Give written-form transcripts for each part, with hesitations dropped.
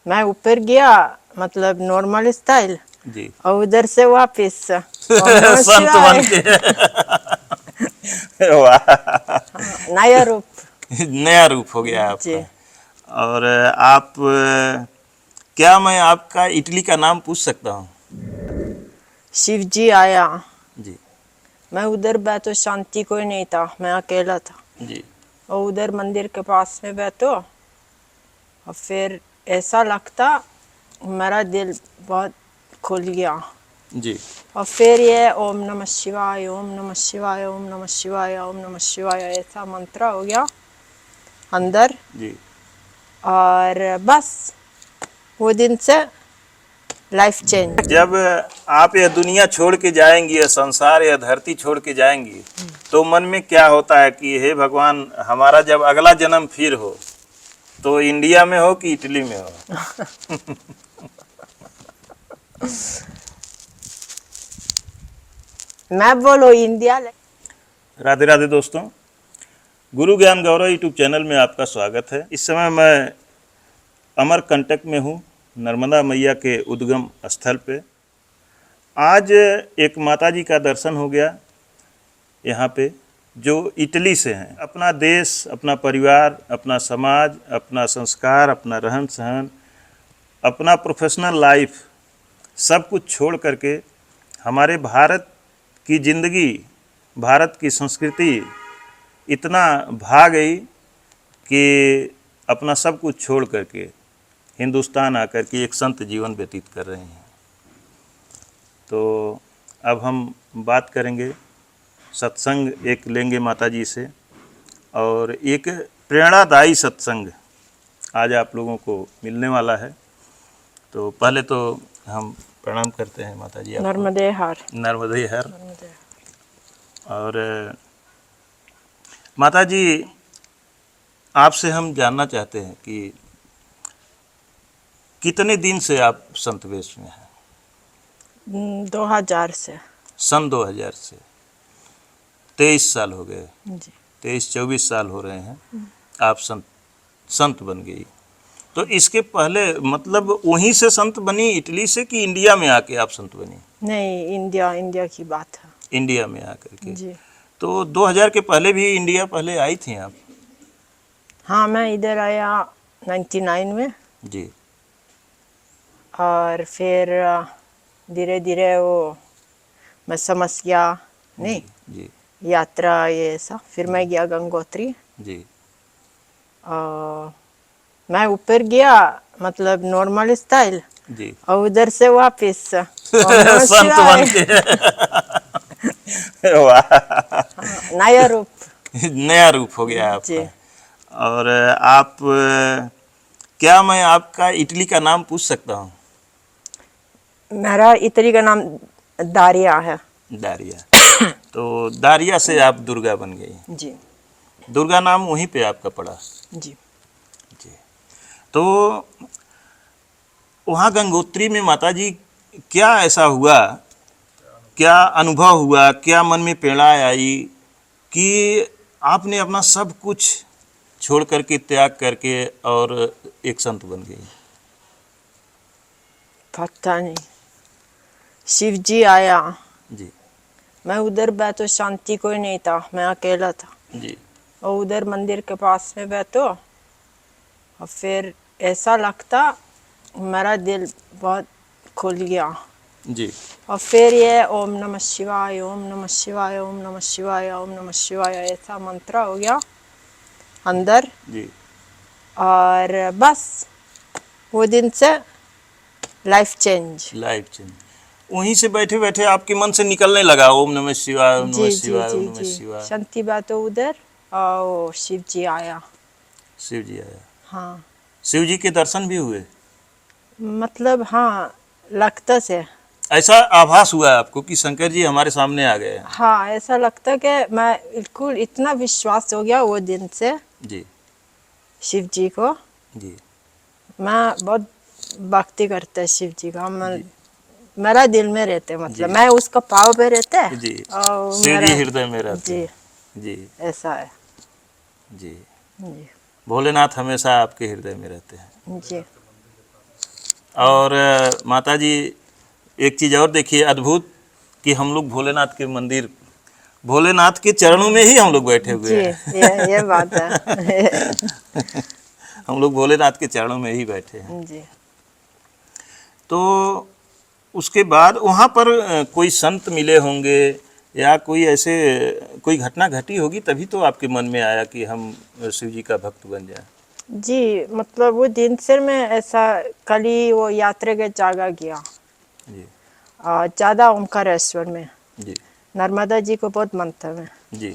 मैं ऊपर गया, मतलब नॉर्मल स्टाइल, जी। और उधर से वापस ओम नमः संत शिवाय। बन के वाह, हाँ, नया रूप। नया रूप हो गया जी। आपका। और आप क्या मैं आपका इटली का नाम पूछ सकता हूँ? शिव जी आया। जी मैं उधर बैठो, शांति कोई नहीं था, मैं अकेला था। जी और उधर मंदिर के पास में बैठो, और फिर ऐसा लगता मेरा दिल बहुत खुल गया। जी और फिर ये ओम नमः शिवाय, ओम नमः शिवाय, ओम नमः शिवाय, ओम नमः शिवाय, ऐसा मंत्र हो गया अंदर। जी। और बस वो दिन से लाइफ चेंज। जब आप यह दुनिया छोड़ के जाएंगी, यह संसार, यह धरती छोड़ के जाएंगी, तो मन में क्या होता है कि हे भगवान, हमारा जब अगला जन्म फिर हो तो इंडिया में हो कि इटली में हो? मैं बोलो इंडिया। राधे राधे दोस्तों, गुरु ज्ञान गौरव यूट्यूब चैनल में आपका स्वागत है। इस समय मैं अमरकंटक में हूँ, नर्मदा मैया के उद्गम स्थल पे। आज एक माताजी का दर्शन हो गया यहाँ पे, जो इटली से हैं। अपना देश, अपना परिवार, अपना समाज, अपना संस्कार, अपना रहन सहन, अपना प्रोफेशनल लाइफ, सब कुछ छोड़ करके हमारे भारत की ज़िंदगी, भारत की संस्कृति इतना भा गई कि अपना सब कुछ छोड़ करके हिंदुस्तान आकर के एक संत जीवन व्यतीत कर रहे हैं। तो अब हम बात करेंगे, सत्संग एक लेंगे माताजी से, और एक प्रेरणादायी सत्संग आज आप लोगों को मिलने वाला है। तो पहले तो हम प्रणाम करते हैं माताजी आपको। नर्मदे हर। नर्मदे हर। और माताजी, आपसे हम जानना चाहते हैं कि कितने दिन से आप संत वेश में हैं? 2000 से। सन 2000 से 23 साल हो गए। जी। 23-24 साल हो रहे हैं आप संत बन गई। तो इसके पहले मतलब वहीं से संत बनी, इटली से, कि इंडिया में आके आप संत बनी? नहीं, इंडिया की बात है। इंडिया में आकर के। जी। तो 2000 के पहले भी इंडिया पहले आई थी आप? हाँ, मैं इधर आया 99 में। जी और फिर धीरे धीरे वो मैं समझ गया, नहीं जी यात्रा ये सब। फिर मैं गया गंगोत्री। जी मैं ऊपर गया, मतलब नॉर्मल स्टाइल, जी। और उधर से वापस ओम नमः संत शिवाय। बन के वाह, हाँ, नया रूप। नया रूप हो गया जी। आपका। और आप क्या मैं आपका इटली का नाम पूछ सकता हूँ? मेरा इटली का नाम दारिया है। दारिया। तो दारिया से आप दुर्गा बन गई। जी। दुर्गा नाम वहीं पे आपका पड़ा। जी। जी। तो वहाँ गंगोत्री में माताजी क्या ऐसा हुआ, क्या अनुभव हुआ, क्या मन में प्रेरणा आई कि आपने अपना सब कुछ छोड़ करके, त्याग करके और एक संत बन गई? पता नहीं, शिव जी आया। जी मैं उधर बैठो, शांति कोई नहीं था, मैं अकेला था। जी और उधर मंदिर के पास में बैठो, और फिर ऐसा लगता मेरा दिल बहुत खुल गया। जी और फिर ये ओम नमः शिवाय, ओम नमः शिवाय, ओम नमः शिवाय, ओम नमः शिवाय, ऐसा मंत्र हो गया अंदर। जी। और बस वो दिन से लाइफ चेंज। लाइफ चेंज वहीं से बैठे बैठे आपके मन से निकलने लगा, ओम नमः शिवाय, ओम नमः जी जी शिवाय, ओम जी नमः जी। शिवाय। शांति बैठो उधर, और शिव जी आया। शिव जी आया। हाँ, शिव जी के दर्शन भी हुए? मतलब हाँ, लगता से। ऐसा आभास हुआ आपको कि शंकर जी हमारे सामने आ गए हैं? हाँ, ऐसा लगता कि मैं बिल्कुल, इतना विश्वास हो गया वो दिन से जी शिव जी को। जी मैं बहुत भक्ति करता है शिव जी का। जी मेरा दिल में रहते, मतलब जी मैं उसका पाँव पे रहता है, जी। और शिव जी मेरा। हृदय में रहते जी, हैं। जी ऐसा है। जी। जी भोलेनाथ हमेशा आपके हृदय में रहते हैं। जी। और माता जी एक चीज़ और देखिए अद्भुत कि हम लोग भोलेनाथ के मंदिर, भोलेनाथ के चरणों में ही हम लोग बैठे हुए जी, हैं। ये बात है। हम लोग भोलेनाथ के चरणों में ही बैठे हैं। जी। तो उसके बाद वहाँ पर कोई संत मिले होंगे या कोई ऐसे कोई घटना घटी होगी, तभी तो आपके मन में आया कि हम शिव जी का भक्त बन जाए। जी, मतलब वो दिन से मैं ऐसा कल ही वो यात्रा के जागा गया जी ज़्यादा ओमकारेश्वर में। जी नर्मदा जी को बहुत मानता मैं। जी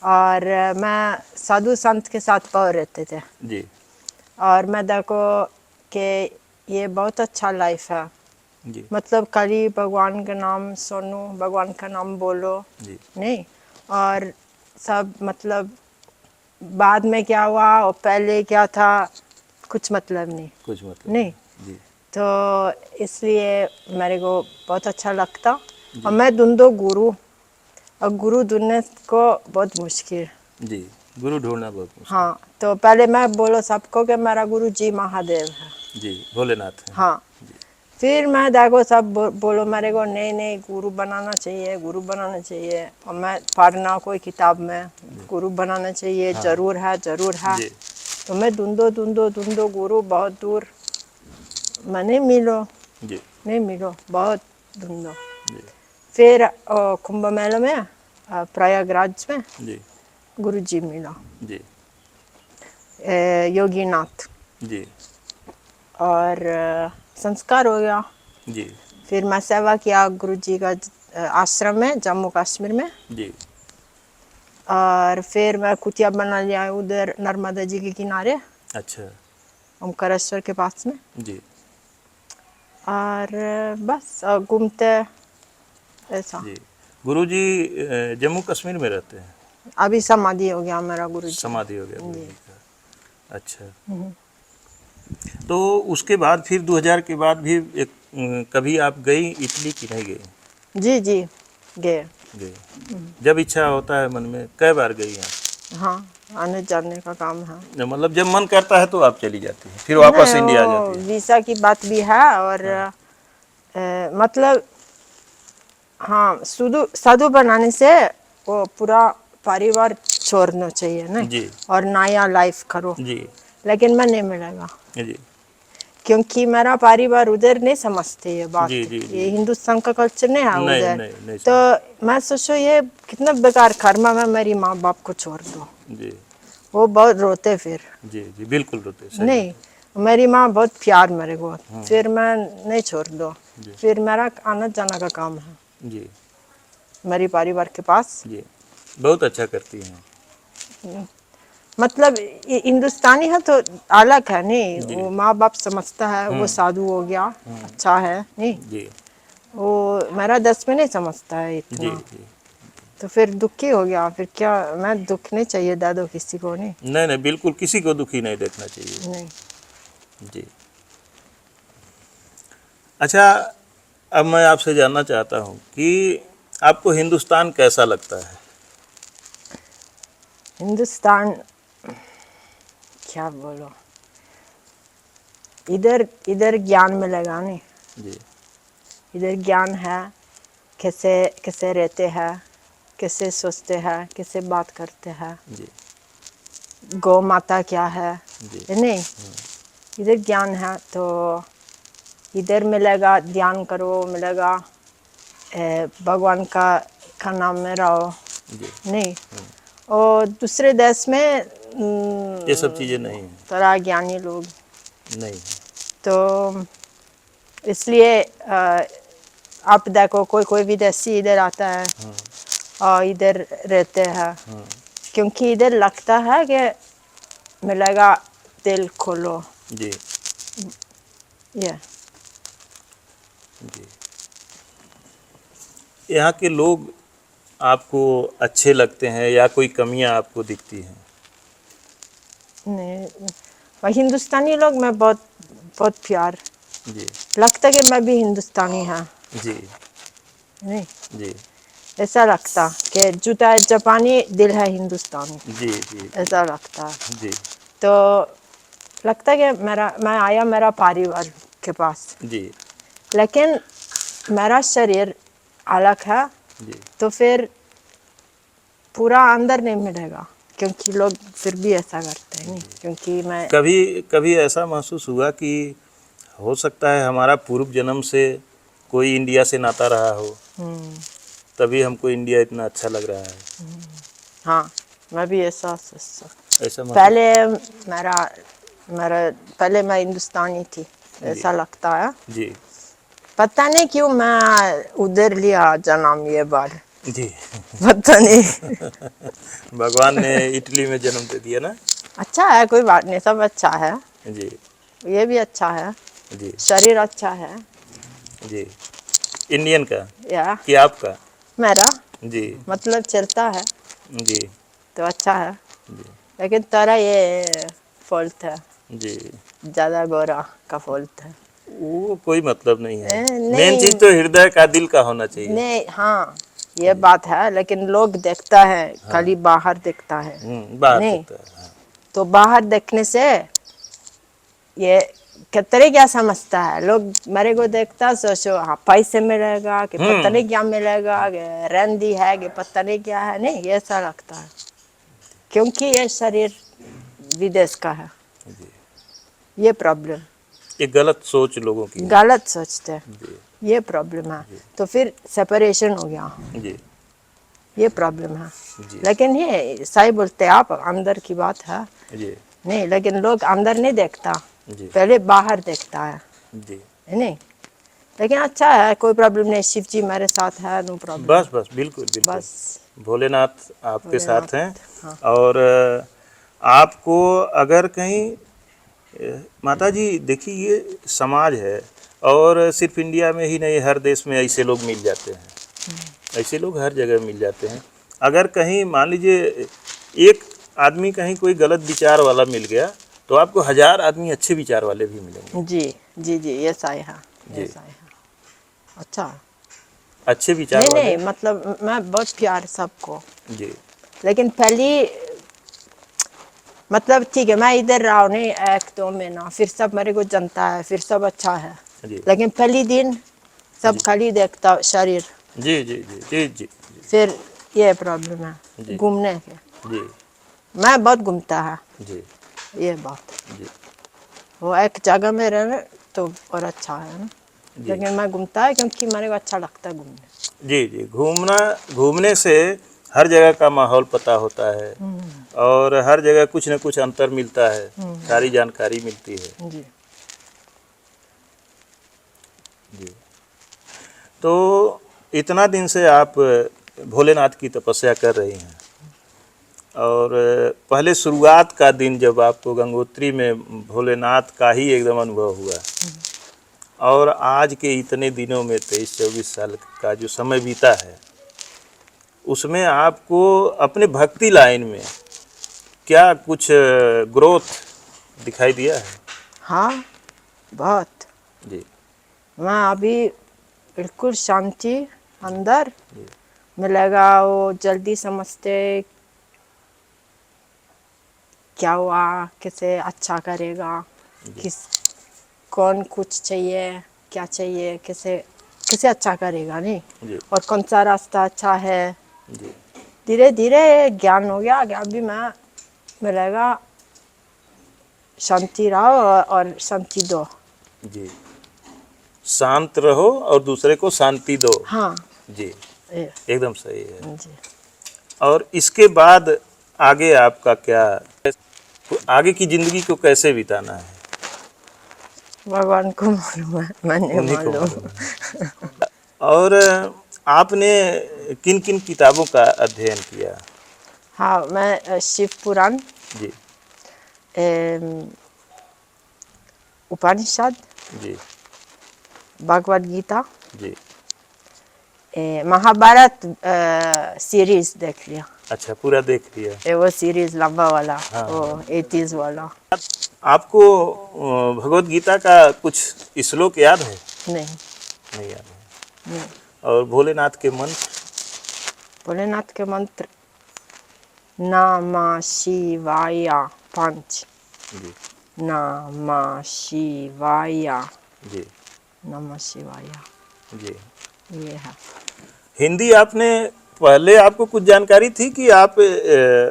और मैं साधु संत के साथ पावर रहते थे। जी और मैं देखो कि ये बहुत अच्छा लाइफ है। जी मतलब कली भगवान का नाम सुनो, भगवान का नाम बोलो, जी नहीं। और सब मतलब बाद में क्या हुआ और पहले क्या था कुछ मतलब नहीं, कुछ मतलब नहीं। जी तो इसलिए मेरे को बहुत अच्छा लगता। और मैं ढूंढो गुरु, और गुरु ढूंढने को बहुत मुश्किल। जी, गुरु ढूंढना बहुत मुश्किल। हाँ, तो पहले मैं बोलो सबको कि मेरा गुरु जी महादेव है। जी, भोलेनाथ है। हाँ, जी फिर मैं देखो सब बोलो मेरे को नहीं नहीं गुरु बनाना चाहिए, गुरु बनाना चाहिए। और मैं पढ़ना कोई किताब में गुरु बनाना चाहिए, जरूर है जरूर है। जी तो मैं ढूंढो गुरु बहुत दूर, मैं नहीं मिलो, जी नहीं मिलो, बहुत ढूंढो। जी फिर कुंभ मेले में प्रयागराज में जी गुरु जी मिला, जी योगीनाथ। जी और संस्कार हो गया। जी फिर मैं सेवा किया गुरु जी का आश्रम में जम्मू कश्मीर में। जी और फिर मैं कुटिया बना लिया उधर नर्मदा जी के किनारे, अच्छा ओमकारेश्वर के पास में। जी और बस घूमते ऐसा। जी। गुरु जी जम्मू कश्मीर में रहते हैं? अभी समाधि हो गया मेरा गुरु जी। समाधि हो गया गुरु जी। जी का। अच्छा, तो उसके बाद फिर 2000 के बाद भी एक कभी आप गई इटली की नहीं गई? जी जी गए। गई, जब इच्छा होता है मन में। कई बार गई हैं? हाँ, आने जाने का काम है। मतलब जब मन करता है तो आप चली जाती हैं, फिर वापस नहीं, इंडिया आ वो जाती है? वीज़ा की बात भी है। और मतलब हाँ, साधु बनाने से वो पूरा परिवार छोड़ना चाहिए ना, जी और नया लाइफ करो। जी लेकिन मैं नहीं मिलेगा, जी क्योंकि मेरा परिवार उधर नहीं समझते ये बात। जी जी जी ये हिंदुस्तान का कल्चर नहीं है नहीं उधर। नहीं नहीं तो मैं सोचो ये कितना बेकार कर्मा में मेरी माँ बाप को छोड़ दो। जी वो बहुत रोते फिर। जी जी बिल्कुल रोते, सही नहीं, बात मेरी माँ बहुत प्यार मेरे को, फिर मैं नहीं छोड़ दो। जी। फिर मेरा आना जाना का काम है है। जी मेरी परिवार के पास। जी, बहुत अच्छा करती हैं। मतलब हिंदुस्तानी है तो अलग है, नहीं जी वो माँ बाप समझता है, वो साधु हो गया, अच्छा है, नहीं जी वो मेरा 10 में नहीं समझता है जी इतना। जी तो फिर दुखी हो गया। फिर क्या, मैं दुख नहीं चाहिए दादो किसी को, नहीं नहीं नहीं, बिल्कुल किसी को दुखी नहीं देखना चाहिए। नहीं। जी। अच्छा, अब मैं आपसे जानना चाहता हूँ कि आपको हिंदुस्तान कैसा लगता है? हिंदुस्तान क्या बोलो, इधर इधर ज्ञान मिलेगा, नहीं जी इधर ज्ञान है, कैसे कैसे रहते हैं, कैसे सोचते हैं, कैसे बात करते हैं, जी गौ माता क्या है, जी नहीं इधर ज्ञान है। तो इधर मिलेगा, ध्यान करो, मिलेगा भगवान का नाम में रहो, जी, नहीं। और दूसरे देश में ये सब चीज़ें नहीं हैं। थोड़ा ज्ञानी लोग, नहीं तो इसलिए आप देखो कोई कोई विदेशी इधर आता है और इधर रहते हैं, क्योंकि इधर लगता है कि मिलेगा, दिल खोलो। जी ये जी। यहाँ के लोग आपको अच्छे लगते हैं या कोई कमियाँ आपको दिखती हैं? नहीं, और हिंदुस्तानी लोग मैं बहुत बहुत प्यार जी लगता कि मैं भी हिंदुस्तानी हाँ, जी नहीं जी ऐसा लगता कि जूता है जापानी, दिल है हिंदुस्तानी, जी जी ऐसा लगता। जी तो लगता कि मैं आया मेरा परिवार के पास, जी लेकिन मेरा शरीर अलग है, जी तो फिर पूरा अंदर नहीं मिलेगा, क्योंकि लोग फिर भी ऐसा करते हैं नहीं, क्योंकि मैं कभी कभी ऐसा महसूस हुआ कि हो सकता है हमारा पूर्व जन्म से कोई इंडिया से नाता रहा हो, तभी हमको इंडिया इतना अच्छा लग रहा है, हाँ, मैं भी ऐसा सोचता। ऐसा महसूस? पहले मेरा मेरा पहले मैं हिंदुस्तानी थी, ऐसा लगता है। जी पता नहीं क्यों मैं उधर लिया जन्म ये बार, जी पता नहीं। भगवान ने इटली में जन्म दे दिया ना। अच्छा है, कोई बात नहीं, सब अच्छा है, जी ये भी अच्छा है, जी शरीर अच्छा है। जी इंडियन का या कि आपका? मेरा जी मतलब चलता है जी तो अच्छा है, जी लेकिन तेरा ये फॉल्ट है, जी ज़्यादा गोरा का फॉल्ट है। वो कोई मतलब नहीं है। मेन नहीं चीज तो हृदय का, दिल का होना चाहिए। नहीं, हाँ ये बात है, लेकिन लोग देखता है खाली बाहर देखता है, बाहर नहीं देखता है। हाँ। तो बाहर देखने से ये कितने क्या समझता है लोग, मेरे को देखता सोचो हाँ पैसे मिलेगा कि पता नहीं क्या मिलेगा, कि रंदी है कि पता नहीं क्या है, नहीं ये ऐसा लगता है, क्योंकि ये शरीर विदेश का है, जी ये प्रॉब्लम, ये गलत सोच लोगों की है। गलत सोचते हैं, जी ये प्रॉब्लम है, तो फिर सेपरेशन हो गया, जी ये प्रॉब्लम है। जी लेकिन ये सही बोलते हैं आप, अंदर की बात है, जी नहीं लेकिन लोग अंदर नहीं देखता, जी पहले बाहर देखता है जी नहीं, लेकिन अच्छा है, कोई प्रॉब्लम नहीं, शिव जी मेरे साथ है, नो प्रॉब्लम, बस बस बिल्कुल बिल्कुल। बस भोलेनाथ आपके साथ हैं। भोलेनाथ, हाँ और आपको अगर कहीं माता जी देखिए, ये समाज है और सिर्फ इंडिया में ही नहीं, हर देश में ऐसे लोग मिल जाते हैं, ऐसे लोग हर जगह मिल जाते हैं। अगर कहीं मान लीजिए एक आदमी कहीं कोई गलत विचार वाला मिल गया, तो आपको 1000 आदमी अच्छे विचार वाले भी मिलेंगे। जी जी जी, ये सही है, ये जी सही है, अच्छा है। अच्छे विचार नहीं वाले। नहीं मतलब मैं बहुत प्यार सबको, जी लेकिन पहली मतलब ठीक है, मैं इधर रहा हूँ नहीं 1-2 महीना, फिर सब मेरे को जनता है, फिर सब अच्छा है, जी लेकिन पहली दिन सब जी खाली देखता शरीर, जी जी जी जी जी फिर ये प्रॉब्लम है जी घूमने के, जी मैं बहुत घूमता है, जी ये बात, जी वो एक जगह में रहना तो और अच्छा है ना, जी लेकिन मैं घूमता है क्योंकि मेरे को अच्छा लगता है घूमने। जी जी घूमना, घूमने से हर जगह का माहौल पता होता है और हर जगह कुछ न कुछ अंतर मिलता है, सारी जानकारी मिलती है। जी जी तो इतना दिन से आप भोलेनाथ की तपस्या कर रही हैं, और पहले शुरुआत का दिन जब आपको गंगोत्री में भोलेनाथ का ही एकदम अनुभव हुआ, और आज के इतने दिनों में 23-24 साल का जो समय बीता है, उसमें आपको अपने भक्ति लाइन में क्या कुछ ग्रोथ दिखाई दिया है? हाँ बहुत, जी मैं अभी बिल्कुल शांति अंदर जी मिलेगा, वो जल्दी समझते क्या हुआ, कैसे अच्छा करेगा, किस कौन कुछ चाहिए, क्या चाहिए, कैसे कैसे अच्छा करेगा नहीं, जी और कौन सा रास्ता अच्छा है, जी धीरे धीरे ज्ञान हो गया, आगे अभी मैं मिलेगा शांति रहो और शांति दो, जी शांत रहो और दूसरे को शांति दो। हाँ जी ये, एकदम सही है। जी और इसके बाद आगे आपका क्या, आगे की ज़िंदगी को कैसे बिताना है? भगवान को मालूम है, मैं नहीं उन्हीं को मालूम। मालूम है। और आपने किन किन किताबों का अध्ययन किया? हाँ मैं शिव पुराण, जी उपनिषद, जी भगवद गीता, जी महाभारत सीरीज देख लिया, अच्छा, पूरा देख लिया। ये वो सीरीज लंबा वाला, हाँ वो 80s वाला, आपको भगवत गीता का कुछ श्लोक याद है? नहीं नहीं याद है। नहीं, और भोलेनाथ के मंत्र? भोलेनाथ के मंत्र नमः शिवाय 5, जी नमः शिवाय जी नमः शिवाय, जी। ये है। हिंदी आपने पहले आपको कुछ जानकारी थी कि आप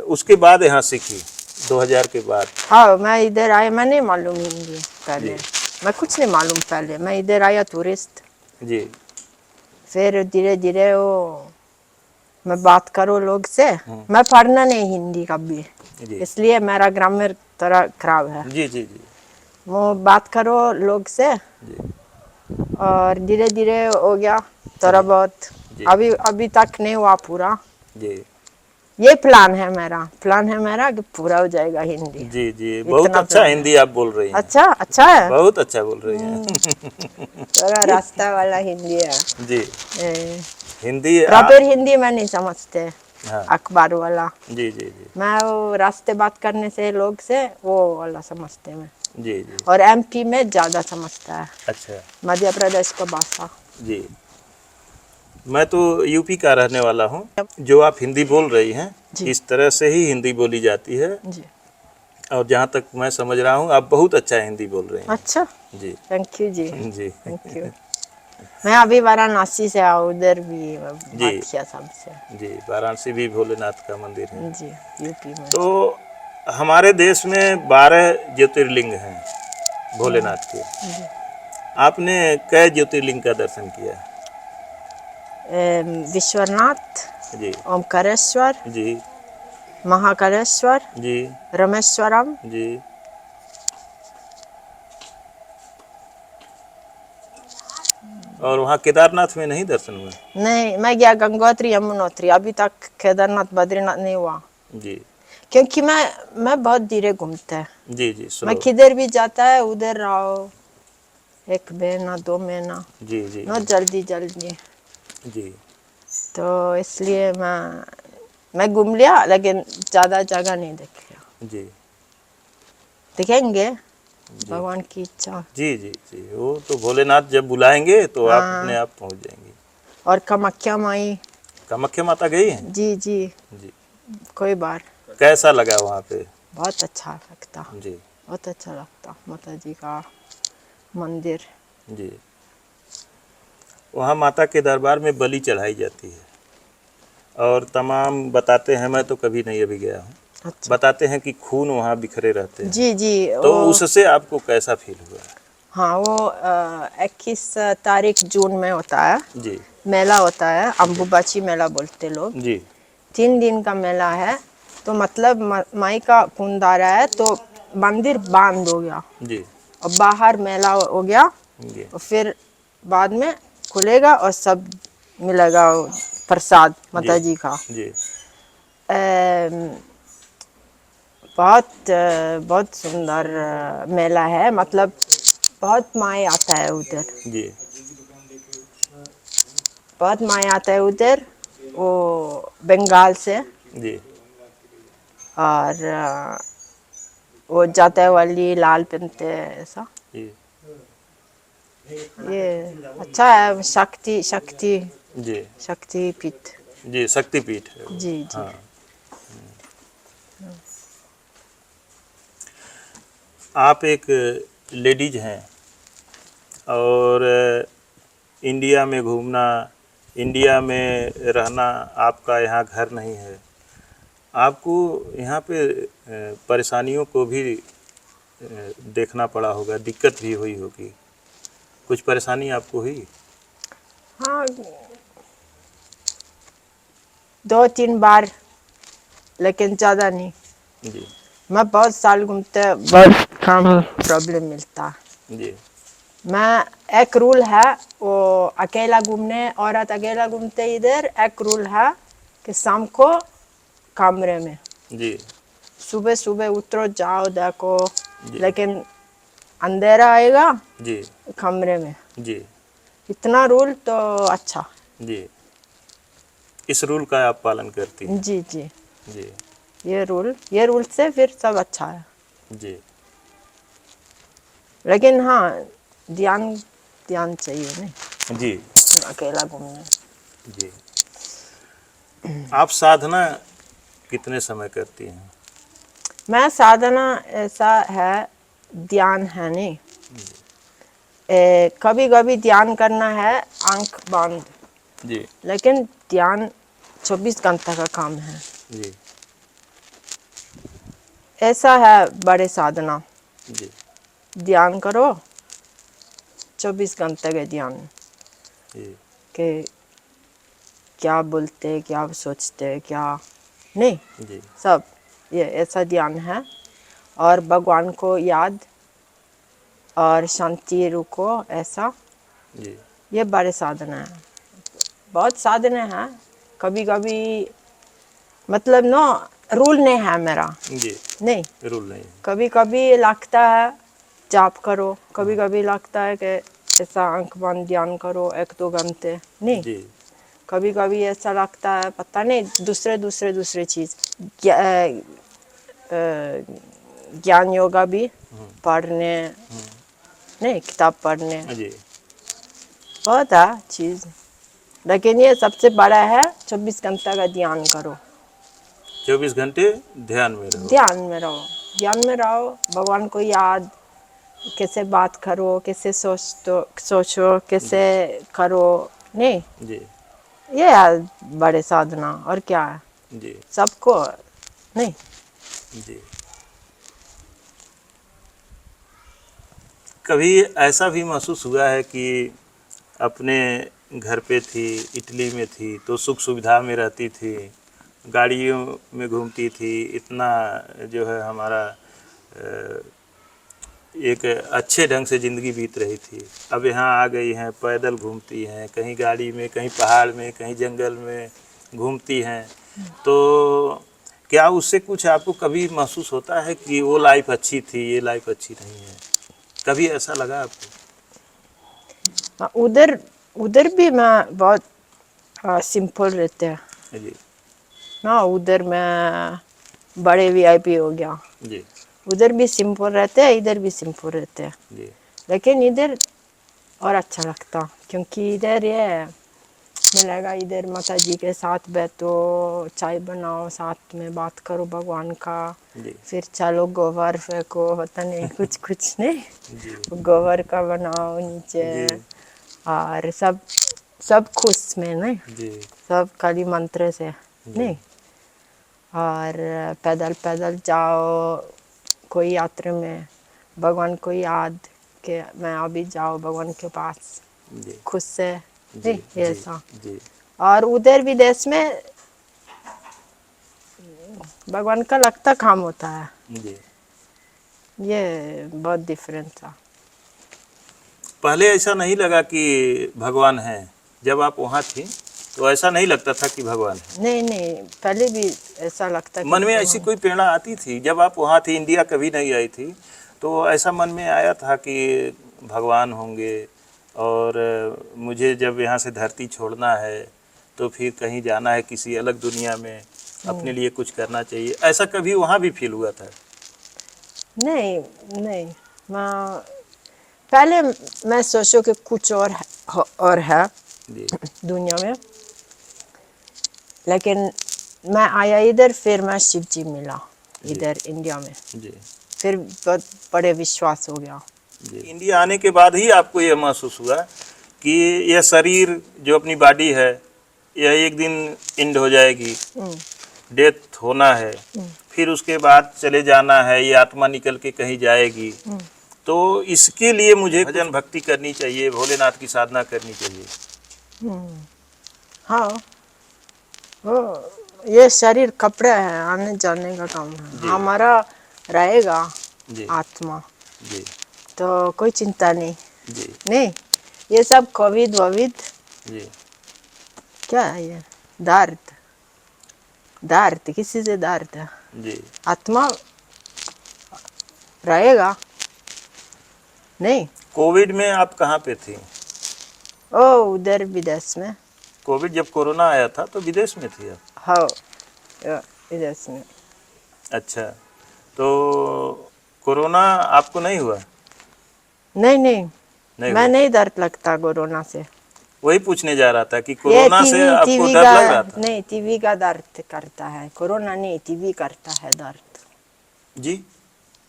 उसके बाद यहाँ सीखी 2000 के बाद? हाँ, मैं इधर आया, मैं नहीं मालूम हिंदी पहले, जी मैं कुछ नहीं मालूम पहले, मैं इधर आया टूरिस्ट, जी फिर धीरे धीरे वो मैं बात करो लोग से, मैं पढ़ना नहीं हिंदी कभी, जी इसलिए मेरा ग्रामर थोड़ा खराब है। जी जी जी वो बात करो लोग से जी और धीरे धीरे हो गया थोड़ा जी बहुत। जी अभी अभी तक नहीं हुआ पूरा, जी ये प्लान है मेरा कि पूरा हो जाएगा हिंदी। जी जी। बहुत इतना अच्छा प्लान है। हिंदी आप बोल रही हैं, अच्छा अच्छा है, बहुत अच्छा बोल रही हैं। थोड़ा रास्ता वाला हिंदी है। जी हिंदी प्रॉपर हिंदी मैं नहीं समझते, हाँ अखबार वाला, जी जी जी मैं वो रास्ते बात करने से लोग से वो वाला समझते मैं। जी जी। और एमपी में ज़्यादा समझता है, अच्छा मध्य प्रदेश का भाषा। जी। मैं तो यूपी का रहने वाला हूँ। जो आप हिंदी बोल रही हैं जी इस तरह से ही हिंदी बोली जाती है, जी। और जहाँ तक मैं समझ रहा हूँ आप बहुत अच्छा हिंदी बोल रही हैं। अच्छा, जी थैंक यू जी, जी थैंक यू। मैं अभी वाराणसी से आऊँ, उधर भी जी बात किया सबसे। जी। वाराणसी भी भोलेनाथ का मंदिर है। जी, यूपी में। तो हमारे देश में 12 ज्योतिर्लिंग हैं भोलेनाथ के। आपने कै ज्योतिर्लिंग का दर्शन किया? विश्वनाथ, जी ओमकारेश्वर, जी महाकालेश्वर, जी रामेश्वरम। जी। और वहाँ केदारनाथ में नहीं दर्शन हुए? नहीं, मैं गया गंगोत्री, यमुनोत्री, अभी तक केदारनाथ बद्रीनाथ नहीं हुआ, जी क्योंकि मैं बहुत धीरे घूमता है। जी जी। मैं स्लो। किधर भी जाता है उधर रहो 1 महीना 2 महीना, जी जी न जल्दी जल्दी। जी तो इसलिए मैं घूम लिया, लेकिन ज़्यादा जगह नहीं देख लिया। जी देखेंगे, जी भगवान की इच्छा। जी जी जी। वो तो भोलेनाथ जब बुलाएंगे तो आप अपने हाँ, आप पहुँच जाएंगे। और कामाख्या माई। कामाख्या माता गई हैं? जी जी, जी। कोई बार। कैसा लगा वहाँ पे? बहुत अच्छा लगता, जी बहुत अच्छा लगता माता जी का मंदिर। जी। वहाँ माता के दरबार में बलि चढ़ाई जाती है, और तमाम बताते हैं, मैं तो कभी नहीं अभी गया हूँ, अच्छा। बताते हैं कि खून वहाँ बिखरे रहते हैं। जी जी, तो वो उससे आपको कैसा फील हुआ? हाँ, वो 21 तारीख जून में होता है, जी मेला होता है, अम्बुबाची मेला बोलते लोग। जी 3 दिन का मेला है, तो मतलब माई का कुंड आ रहा है, तो मंदिर बंद हो गया जी और बाहर मेला हो गया, जी और फिर बाद में खुलेगा और सब मिलेगा वो प्रसाद जी माता जी का। जी बहुत सुंदर मेला है, मतलब बहुत माई आता है उधर, जी बहुत माई आता है उधर, वो बंगाल से। जी और वो जाते वाली लाल पहनते ऐसा। जी ये अच्छा है, शक्ति शक्ति जी शक्ति पीठ। जी। शक्तिपीठ है वो। जी जी। हाँ। आप एक लेडीज हैं, और इंडिया में घूमना, इंडिया में रहना, आपका यहाँ घर नहीं है, आपको यहाँ पे परेशानियों को भी देखना पड़ा होगा, दिक्कत भी हुई होगी, कुछ परेशानी आपको हुई? हाँ, 2-3 बार, लेकिन ज़्यादा नहीं। जी मैं बहुत साल घूमते, बहुत कम प्रॉब्लम मिलता। जी मैं एक रूल है, वो अकेला घूमने, औरत अकेला घूमते इधर एक रूल है कि शाम को कमरे में, जी सुबह सुबह उतरो जाओ देखो, जी लेकिन अंधेरा आएगा जी कमरे में। जी इतना रूल तो अच्छा। जी। इस रूल का आप पालन करती हैं? जी जी, जी ये रूल से फिर सब अच्छा है, जी लेकिन हाँ, ध्यान ध्यान चाहिए नहीं जी अकेला घूमने। जी। आप साधना कितने समय करती हैं? मैं साधना ऐसा है, ध्यान है नहीं, कभी कभी ध्यान करना है आंख बंद, जी लेकिन ध्यान 24 घंटा का काम है। जी ऐसा है बड़े साधना, जी ध्यान करो 24 घंटे के ध्यान जी के क्या बोलते क्या सोचते क्या नहीं, जी सब ये ऐसा ध्यान है। और भगवान को याद और शांति रुको, ऐसा जी ये बड़े साधना है। बहुत साधना है, कभी कभी मतलब नो रूल नहीं है मेरा, जी नहीं। रूल नहीं है। कभी कभी लगता है जाप करो, कभी कभी लगता है कि ऐसा आंख बंद ध्यान करो 1-2 घंटे, नहीं। जी कभी कभी ऐसा लगता है पता नहीं दूसरे चीज, ज्ञान योगा भी पढ़ने, नहीं किताब पढ़ने, जी बहुत है चीज। लेकिन ये सबसे बड़ा है 24 घंटा का ध्यान करो, 24 घंटे ध्यान में रहो। ध्यान में रहो, ध्यान में रहो, भगवान को याद, कैसे बात करो, कैसे सोचो, कैसे करो, नहीं। जी ये है बड़े साधना, और क्या है जी सबको, नहीं। जी कभी ऐसा भी महसूस हुआ है कि अपने घर पे थी, इटली में थी तो सुख सुविधा में रहती थी, गाड़ियों में घूमती थी, इतना जो है हमारा एक अच्छे ढंग से ज़िंदगी बीत रही थी। अब यहाँ आ गई हैं, पैदल घूमती हैं, कहीं गाड़ी में, कहीं पहाड़ में, कहीं जंगल में घूमती हैं। तो क्या उससे कुछ आपको कभी महसूस होता है कि वो लाइफ अच्छी थी, ये लाइफ अच्छी नहीं है? कभी ऐसा लगा आपको? उधर उधर भी मैं बहुत सिंपल रहते हैं जी ना, उधर मैं बड़े वीआईपी हो गया, जी उधर भी सिंपल रहते हैं, इधर भी सिंपल रहते हैं। जी लेकिन इधर और अच्छा लगता, क्योंकि इधर ये मिलेगा, इधर माता जी के साथ बैठो, चाय बनाओ, साथ में बात करो भगवान का, जी फिर चलो गोबर फेंको, पता नहीं कुछ कुछ नहीं, जी गोबर का बनाओ नीचे, जी और सब सब खुश में नहीं, जी सब खाली मंत्र से जी नहीं। और पैदल पैदल जाओ कोई यात्रा में, भगवान को याद के मैं अभी जाओ भगवान के पास जी खुद से, जी नहीं ऐसा। जी और उधर विदेश में भगवान का लगता काम होता है, जी ये बहुत डिफरेंस था। पहले ऐसा नहीं लगा कि भगवान है? जब आप वहाँ थी तो ऐसा नहीं लगता था कि भगवान है? नहीं नहीं, पहले भी ऐसा लगता कि मन में ऐसी कोई प्रेरणा आती थी जब आप वहाँ थी, इंडिया कभी नहीं आई थी, तो ऐसा मन में आया था कि भगवान होंगे और मुझे जब यहाँ से धरती छोड़ना है तो फिर कहीं जाना है किसी अलग दुनिया में, अपने लिए कुछ करना चाहिए, ऐसा कभी वहाँ भी फील हुआ था? नहीं नहीं, मैं पहले मैं सोचो कि कुछ और है जी दुनिया में, लेकिन मैं आया इधर, फिर मैं शिव जी मिला इधर इंडिया में, जी फिर बहुत बड़े विश्वास हो गया। जी इंडिया आने के बाद ही आपको यह महसूस हुआ कि यह शरीर जो अपनी बॉडी है यह एक दिन एंड हो जाएगी, डेथ होना है, फिर उसके बाद चले जाना है, ये आत्मा निकल के कहीं जाएगी, तो इसके लिए मुझे भजन भक्ति करनी चाहिए, भोलेनाथ की साधना करनी चाहिए। हाँ, वो ये शरीर कपड़े है, आने जाने का काम है, हमारा रहेगा जी आत्मा, जी तो कोई चिंता नहीं। जी नहीं, ये सब कोविड वोविड जी क्या है, ये दर्द दर्द किसी से दर्द है, जी आत्मा रहेगा नहीं। कोविड में आप कहाँ पे थी? ओ उधर विदेश में। कोविड जब कोरोना आया था तो विदेश में थी आप? हाँ, विदेश में। अच्छा, तो कोरोना आपको नहीं हुआ? नहीं नहीं, नहीं मैं हुआ? नहीं डर लगता कोरोना से। वही पूछने जा रहा था कि ये कोरोना से आपको टीवी डर का लग रहा था? नहीं, टीवी का दर्द करता है, कोरोना नहीं, टीवी करता है दर्द। जी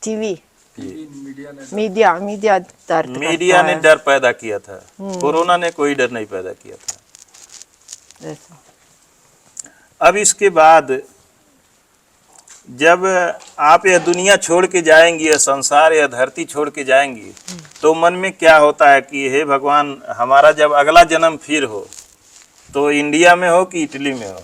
टीवी मीडिया दर्द मीडिया करता ने है। डर पैदा किया था, कोरोना ने कोई डर नहीं पैदा किया था। ऐसा। अब इसके बाद जब आप यह दुनिया छोड़ के जाएंगी, यह संसार, यह धरती छोड़ के जाएंगी, तो मन में क्या होता है कि हे भगवान, हमारा जब अगला जन्म फिर हो तो इंडिया में हो कि इटली में हो।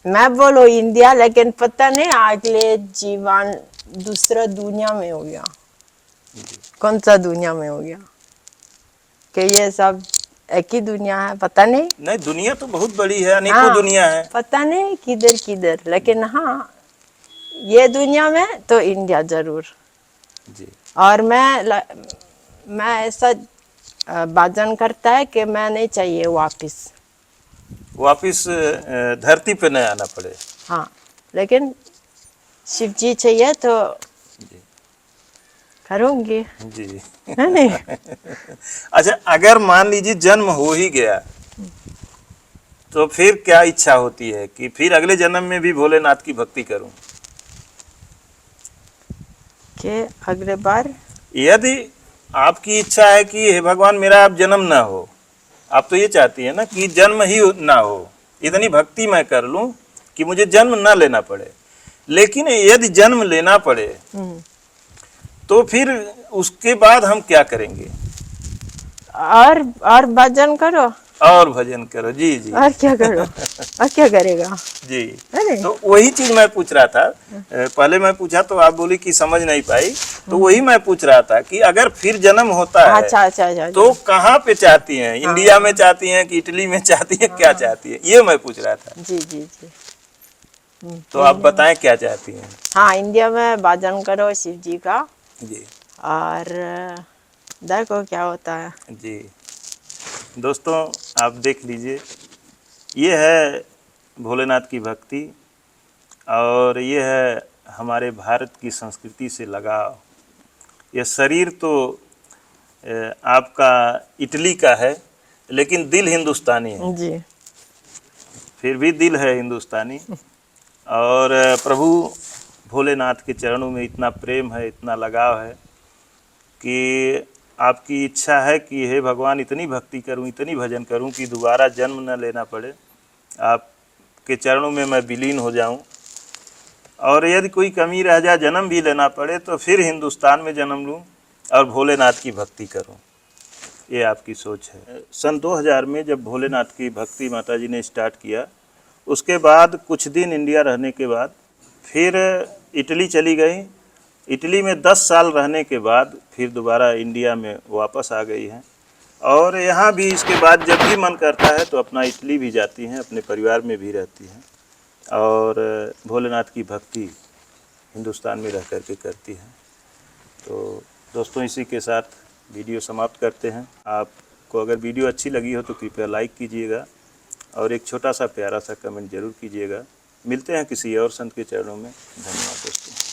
मैं बोलो इंडिया, लेकिन पता नहीं अगले जीवन दूसरा दुनिया में हो गया। कौन सा दुनिया में हो गया कि ये सब एक ही दुनिया है, पता नहीं। नहीं, दुनिया तो बहुत बड़ी है, अनेकों हाँ, दुनिया है। पता नहीं किधर किधर, लेकिन हाँ ये दुनिया में तो इंडिया जरूर। जी। और मैं ऐसा वचन करता है कि मैं नहीं चाहिए वापिस धरती पे न आना पड़े। हाँ, लेकिन शिव जी चाहिए तो जी। करूँगी, जी। है नहीं? अच्छा, अगर मान लीजिए जन्म हो ही गया तो फिर क्या इच्छा होती है कि फिर अगले जन्म में भी भोलेनाथ की भक्ति करूं? कि अगले बार यदि आपकी इच्छा है कि हे भगवान मेरा अब जन्म ना हो, आप तो ये चाहती है ना कि जन्म ही ना हो, इतनी भक्ति मैं कर लूं कि मुझे जन्म ना लेना पड़े। लेकिन यदि जन्म लेना पड़े तो फिर उसके बाद हम क्या करेंगे? और भजन करो और भजन करो। जी जी। और क्या करो, और क्या करेगा? जी। है नहीं? तो वही चीज मैं पूछ रहा था। पहले मैं पूछा तो आप बोली कि समझ नहीं पाई, तो वही मैं पूछ रहा था कि अगर फिर जन्म होता है अच्छा, तो कहाँ पे चाहती हैं? इंडिया में चाहती हैं कि इटली में चाहती हैं, क्या चाहती है, ये मैं पूछ रहा था। जी। तो आप बताएं क्या चाहती हैं? हाँ, इंडिया में भजन करो शिव जी का, जी। और देखो क्या होता है। जी दोस्तों, आप देख लीजिए, ये है भोलेनाथ की भक्ति, और ये है हमारे भारत की संस्कृति से लगाव। यह शरीर तो आपका इटली का है, लेकिन दिल हिंदुस्तानी है। जी। फिर भी दिल है हिंदुस्तानी। और प्रभु भोलेनाथ के चरणों में इतना प्रेम है, इतना लगाव है कि आपकी इच्छा है कि हे भगवान इतनी भक्ति करूं, इतनी भजन करूं कि दोबारा जन्म न लेना पड़े, आपके चरणों में मैं विलीन हो जाऊं, और यदि कोई कमी रह जाए, जन्म भी लेना पड़े, तो फिर हिंदुस्तान में जन्म लूं और भोलेनाथ की भक्ति करूं। ये आपकी सोच है। सन 2000 में जब भोलेनाथ की भक्ति माता जी ने स्टार्ट किया, उसके बाद कुछ दिन इंडिया रहने के बाद फिर इटली चली गई। इटली में 10 साल रहने के बाद फिर दोबारा इंडिया में वापस आ गई हैं, और यहाँ भी इसके बाद जब भी मन करता है तो अपना इटली भी जाती हैं, अपने परिवार में भी रहती हैं, और भोलेनाथ की भक्ति हिंदुस्तान में रह कर के करती हैं। तो दोस्तों, इसी के साथ वीडियो समाप्त करते हैं। आपको अगर वीडियो अच्छी लगी हो तो कृपया लाइक कीजिएगा, और एक छोटा सा प्यारा सा कमेंट जरूर कीजिएगा। मिलते हैं किसी और संत के चरणों में। धन्यवाद दोस्तों।